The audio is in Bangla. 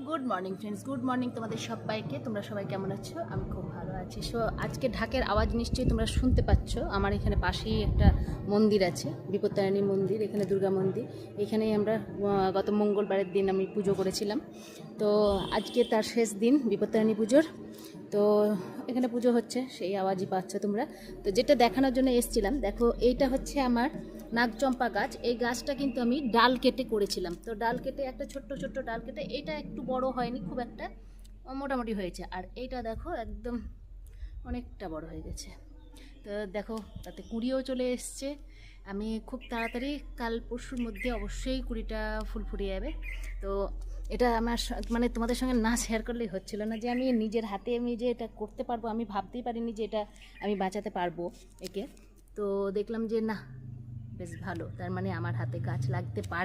Good morning friends, good morning তোমাদের সবাইকে। তোমরা সবাই কেমন আছো? আমি খুব ভালো আছি। সো আজকে ঢাকের আওয়াজ নিশ্চয়ই তোমরা শুনতে পাচ্ছ। আমার এখানে পাশেই একটা মন্দির আছে, বিপত্তারিণী মন্দির, এখানে দুর্গা মন্দির। এখানেই আমরা গত মঙ্গলবারের দিন আমি পুজো করেছিলাম। তো আজকে তার শেষ দিন বিপত্তারিণী পুজোর। তো এখানে পুজো হচ্ছে, সেই আওয়াজই পাচ্ছ তোমরা। তো যেটা দেখানোর জন্য এসেছিলাম, দেখো এইটা হচ্ছে আমার নাগচম্পা গাছ। এই গাছটা কিন্তু আমি ডাল কেটে করেছিলাম। তো ডাল কেটে একটা ছোট্ট ছোট্ট ডাল কেটে, এটা একটু বড় হয়নি খুব একটা, মোটামুটি হয়েছে। আর এইটা দেখো একদম অনেকটা বড় হয়ে গেছে। তো দেখো তাতে কুড়িও চলে এসছে। আমি খুব তাড়াতাড়ি কাল পরশুর মধ্যে অবশ্যই কুড়িটা ফুল ফুটিয়ে যাবে। তো এটা আমার মানে তোমাদের সঙ্গে না শেয়ার করলেই হচ্ছিল না, যে আমি নিজের হাতে আমি যে এটা করতে পারবো, আমি ভাবতেই পারিনি যে এটা আমি বাঁচাতে পারবো একে। তো দেখলাম যে না, বেশ ভালো, তার মানে আমার হাতে গাছ লাগতে পারে।